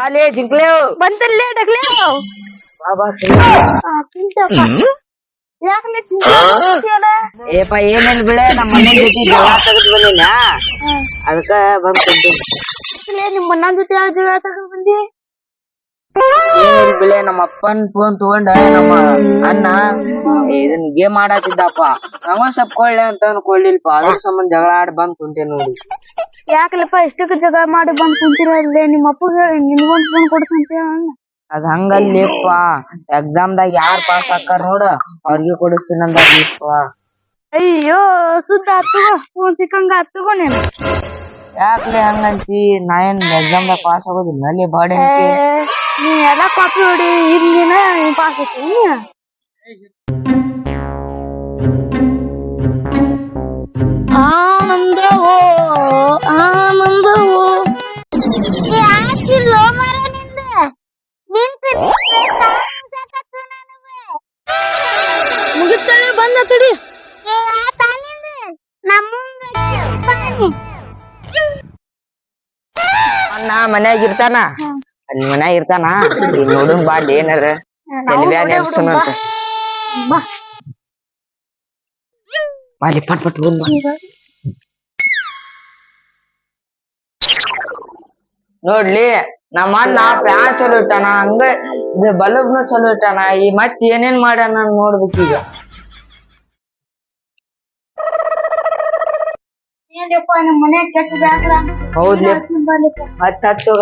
ಬಾಲೆ ಜಿಂಕ್ಲೇವ್ ಬಂತಲ್ಲೇ ಡಗ್ಲೇವ್ ಬಾಬಾ ತಿಂತಪ್ಪ ಯಾಕಲೆ ತಿಂತಿಯಲ್ಲ ಏಪ ಏನೇನ್ ಬಿಳೆ ನಮ್ಮ ಮನೆ ಜೊತೆ ಜಗಳ ತೆಗೆದು ಬಂದಿನ ಅದಕ್ಕ ಬಂದ್ ಕುಂತೀನಿ ನಿಮ್ಮ ಅಣ್ಣನ ಜೊತೆ ಜಗಳ ತಗೊಂಡ್ ಬಂದಿ ಏನಿಲ್ಲ ಬಿಳೆ ನಮ್ಮ ಅಪ್ಪನ್ ಫೋನ್ ತಗೊಂಡ ನಮ್ಮ ಅಣ್ಣ ಇದನ್ ಗೇಮ್ ಆಡತ್ತಿದ್ದಪ್ಪ ನಾವ ಸ್ವಲ್ಪ ಕೊಳ್ಳೆ ಅಂತ ಅನ್ಕೊಳ್ಳಿಲ್ಪ ಅದ್ರ ಸಂಬಂಧ ಜಗಳ ಆಡ್ ಬಂದ್ ಕುಂತೇವ್ ನೋಡಿ ಯಾಕಲಪ್ಪ ಇಷ್ಟಕ್ಕೆ ಜಗಳ ಮಾಡಿ ಬಂದ್ ಕುಂತಿರಲ್ಲೇ ನಿಮ್ಮ ಅಪ್ಪಗೆ ನಿನ್ಗೊಂದ್ ಫೋನ್ ಕೊಡ್ತಂತ ಅದ್ ಹಂಗಲ್ಲಿಪ್ಪ ಎಕ್ಸಾಮ್ದಾಗ ಯಾರ್ ಪಾಸ್ ಆಕಾರ ನೋಡ ಅವ್ರಿಗೆ ಕೊಡಿಸ್ತೀನಂದಪ್ಪ ಅಯ್ಯೋ ಸುದ್ದ ಹತ್ತುಗೋ ಫೋನ್ ಸಿಕ್ಕಂಗ ಹತ್ತುಗೋ ನೀನು ಯಾಕ್ಲೆ ಹಂಗಂತಿ ನಾ ಏನ್ ಎಕ್ಸಾಮ್ದಾಗ ಪಾಸ್ ಆಗೋದಿಲ್ಲ ಅಲ್ಲಿ ಬಾಡಿ ನೀ ಎಲ್ಲ ಕಾಪಿ ಹೊಡಿ ಈಗ ನೀನ್ ಪಾಸ್ ಆಯ್ತು ನೀನ್ ಆನಂದವೋ ಆನಂದವೋ ಯಾಕಿಲ್ಲೋ ಮರ ನಿಂದ ಮುಗಿತಾಳೆ ಬಂದ ತಡಿ ಅಣ್ಣ ಮನ್ಯಾಗ ಇರ್ತಾನ ಅಲ್ಲಿ ಮನ್ಯಾಗ ಇರ್ತಾನ ನೋಡನ್ ಬಾಡ್ ಏನಾರ ಅಂತ ಬಾಲಿ ಪಟ್ ಪಟ್ ನೋಡ್ಲಿ ನಮ್ಮ ಅಣ್ಣ ಪ್ಯಾನ್ ಚಲೋ ಇಟ್ಟಾನ ಹಂಗ ಬಲ್ಬ್ನು ಚಲೋ ಇಟ್ಟಾನ ಈ ಮತ್ ಏನೇನ್ ಮಾಡ್ಯಾನ ನೋಡ್ಬೇಕೀಗ ನಮ್ಮ ಮನೆ ಕೆಟ್ಟ ಬ್ಯಾಗ್ರ ಹೌದ್ಲಿ ಮತ್ ಹಚ್ಚೋಗ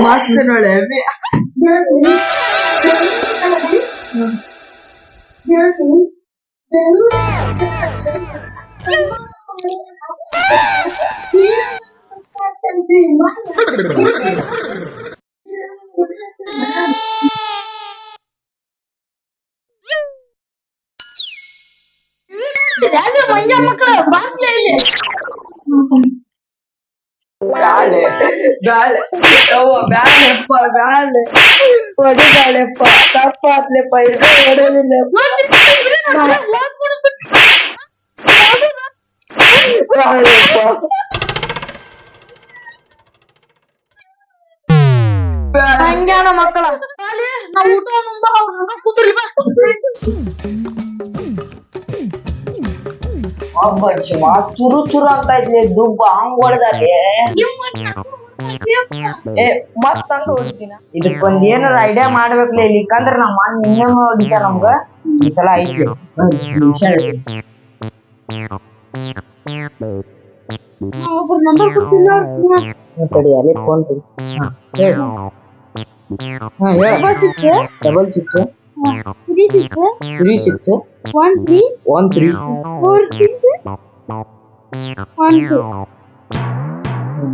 ಮಸ್ತ್ ನೋಡ ಬ್ಯಾಳೆ ಬ್ಯಾಳೆ ಬ್ಯಾಳೆಪ್ಪ ಬ್ಯಾಳೆ ಹೊಡಿ ಬ್ಯಾಳೆಪ್ಪ ತಪ್ಪಾತ್ಲೆಪ್ಪ ಇದು ಹೊಡೋದಿಲ್ಲ ಹಂಗ್ಯಾನ ಮಕ್ಕಳ ನಾವ್ ಊಟ ಕೂತ್ರಿ ಚುರು ಚುರು ಅಂತ ಇದ್ಲಿ ದುಬ್ಬ ಹಂಗ್ ಹೊಡೆದಾಗೆ ಮತ್ ಹಂಗ ಹೊಡಿತೀನ ಇದಕ್ಕೊಂದ್ ಏನಾರ ಐಡಿಯಾ ಮಾಡ್ಬೇಕ್ಲೆ ಇಲ್ಲಿಕಂದ್ರ ನಮ್ಮ ಅಣ್ಣ ಇನ್ನೊಮ್ಮೆ ಹೊಡಿತಾರ ನಮ್ಗ ಈ ಸಲ ಐತಿ ನಂಬರ್ ಕೊಡ್ತಿಲ್ಲ ತಡಿ ಅಲ್ಲಿ ಫೋನ್ ಡಬಲ್ ಸಿಕ್ಸ್ 36 13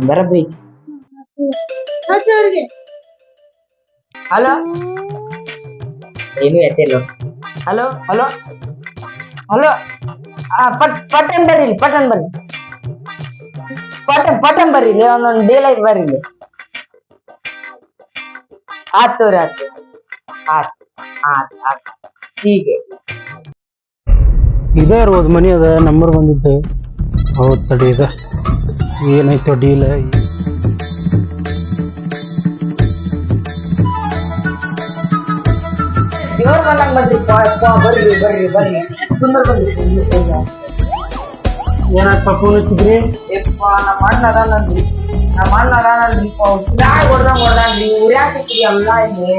ಬರಬ್ರಿ ಹಲೋ ಏನು ಎತ್ತಿಲ್ಲ ಹಲೋ ಹಲೋ ಹಲೋ ಪಟನ್ ಬರ್ರಿ ಪಟನ್ ಬರ್ರಿ ಪಟನ್ ಬರ್ರಿ ಒಂದೊಂದು ಡೀಲ್ ಐತಿ ಬರ್ರಿ ಆತು ರೀ ಆತು ಹೀಗೆ ಇದೇ ಇರ್ಬೋದು ಮನಿ ಅದ ನಂಬರ್ ಬಂದಿದ್ದು ಹೌದು ತಡಿ ಇದೆ ಏನೈತೋ ಡೀಲ್ ದೇವ್ರ ಬಂದಂಗ ಬಂದ್ರಿ ಬರ್ರಿ ಏನಾಯ್ತು ಫೋನ್ ಹಚ್ಚಿದ್ರಿ? ಯಪ್ಪ ನಮ್ಮ ಅಣ್ಣ ಅದಾನಲ್ರಿ ಗಾಳಿ ಹೊಡ್ದಂಗ್ರಿ ಊರ್ಯಾಗ ಸಿಕ್ಕಿರಿ ಎಲ್ಲ ಇಲ್ಲಿ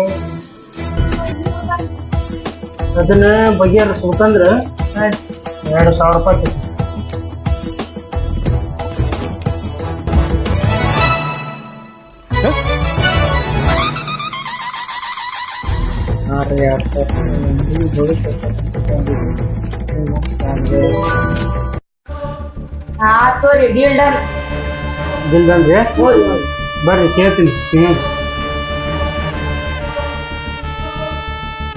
ಅದನ್ನ ಬಗೆಹರಿಸ್ಬೇಕಂದ್ರ 2,000 ರೂಪಾಯಿ ಕೊಡ್ತೀನಿ. ನೋಡ್ರಿ 2,000 ತೋರಿ ಡೀಲ್ ಡನ್ ಬಿಲ್ದನ್ರಿ ಬರ್ರಿ ಕೇಳ್ತೀನಿ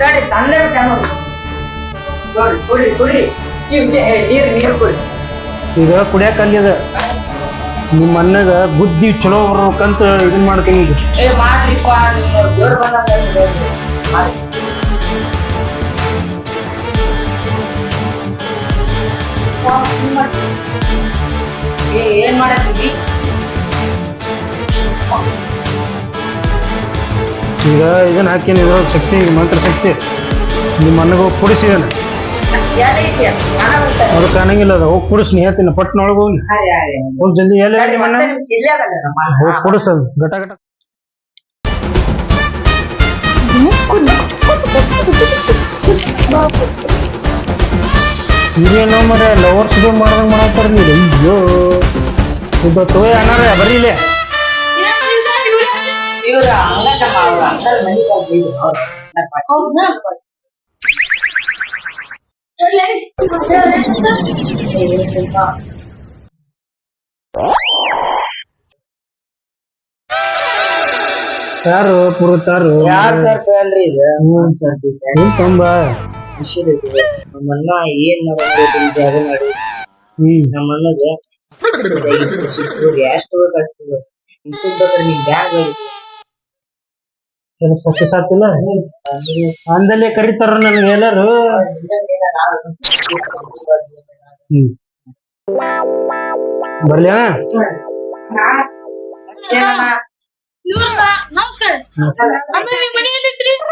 ನೋಡಿ ತಂದೆ ಬಿಟ್ಟ ನೋಡಿ ಕೊಡ್ರಿ ನೀರು ಕೊಡ್ರಿ ಈಗ ಕುಡಿಯಾಕ ಅಲ್ಲಿ ಅದ ನಿಮ್ಮ ಅಣ್ಣಗ ಬುದ್ಧಿ ಚಲೋ ಬರ್ಬೇಕಂತ ಇದನ್ ಮಾಡ್ತೀನಿ ಈಗ. ಮಾಡ್ರಿಪ್ಪ ದೇವ್ರು ಬಂದಂಗ ಏನ್ ಮಾಡತ್ತೀವಿ ಈಗ ಇದನ್ನ ಹಾಕೇನಿ ಇದ್ರೊಳಗೆ ಶಕ್ತಿ ಮಂತ್ರ ಶಕ್ತಿ ನಿಮ್ಮ ಅಣ್ಣಗ ಹೋಗಿ ಕುಡಿಸಿದಾನ ಅದು ಕಾಣಂಗಿಲ್ಲ ಅದ ಹೋಗಿ ಕುಡಿಸ್ನಿ ಹೇಳ್ತೀನಿ ಪಟ್ನೊಳಗೆ ಹೋಗಿ ಹೋಗಿ ಜಲ್ದಿ ಎಲ್ಲಿ ಹೋಗಿ ಕುಡಿಸೋದು ಗಟ ಗಟ ಇದೇನೋ ಮರೆ ಲವರ್ಸ್ ಡೇ ಮಾಡ್ದಂಗೆ ಮಾಡತ್ತಾರ ನೀವು ಅಯ್ಯೋ ಇದು ತೋಯ್ ಅನ್ನಾರ ಬರ್ರಿ ಇಲ್ಲೇ ಇವ್ರ ಹಂಗಮ್ಮ ಅವ್ರ ಅಂಕಲ್ ಮನೆಗೆ ಹೋಗ್ಬಿಟ್ಟು ಯಾರು ಪುರುತಾರು ಯಾರು ಸರ್ಪ ಅಲ್ರಿ ಇದು ತಂಬ ನಮ್ಮನ್ನ ಏನ್ ಮಾಡೋದು ಅದು ಮಾಡಿ ನಮ್ಮನ್ನದ ಎಷ್ಟು ಬೇಕಾಗ್ತದೆ ಇಂಥದ್ದು ನಿಮ್ ಬ್ಯಾಗ್ ಸತ್ಯ ಸಾತಿಲ್ಲ ಅಂದಲ್ಲೇ ಕರೀತಾರ ನನ್ಗೆ ಎಲ್ಲಾರು ಬರ್ಲಿ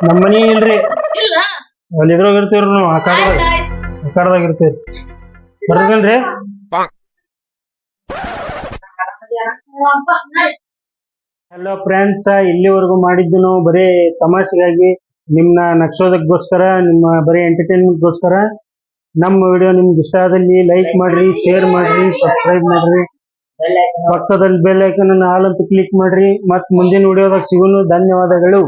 ನಮ್ಮ ಮನಿ ಇಲ್ರಿ ಅಲ್ಲಿ ಇದ್ರಾಗ ಇರ್ತೀವ್ರಿ ನಾವು ಆಕಾರದಾಗ ಇರ್ತೀವ್ರಿ ಬರ್ಬೇಕಲ್ರಿ ಹಲೋ ಫ್ರೆಂಡ್ಸ್, ಇಲ್ಲಿವರೆಗೂ ಮಾಡಿದ್ದು ನಾವು ಬರೀ ತಮಾಷೆಗಾಗಿ ನಿಮ್ನ ನಗ್ಸೋದಕ್ಕೋಸ್ಕರ ನಿಮ್ಮ ಬರೀ ಎಂಟರ್ಟೈನ್ಮೆಂಟ್ಗೋಸ್ಕರ. ನಮ್ಮ ವಿಡಿಯೋ ನಿಮ್ಗೆ ಇಷ್ಟ ಆದಲ್ಲಿ ಲೈಕ್ ಮಾಡ್ರಿ, ಶೇರ್ ಮಾಡ್ರಿ, ಸಬ್ಸ್ಕ್ರೈಬ್ ಮಾಡ್ರಿ, ಪಕ್ಕದಲ್ಲಿ ಬೆಲ್ ಐಕನ್ ಆಲ್ ಅಂತ ಕ್ಲಿಕ್ ಮಾಡ್ರಿ. ಮತ್ ಮುಂದಿನ ವಿಡಿಯೋದಾಗ ಸಿಗೋಣ. ಧನ್ಯವಾದಗಳು.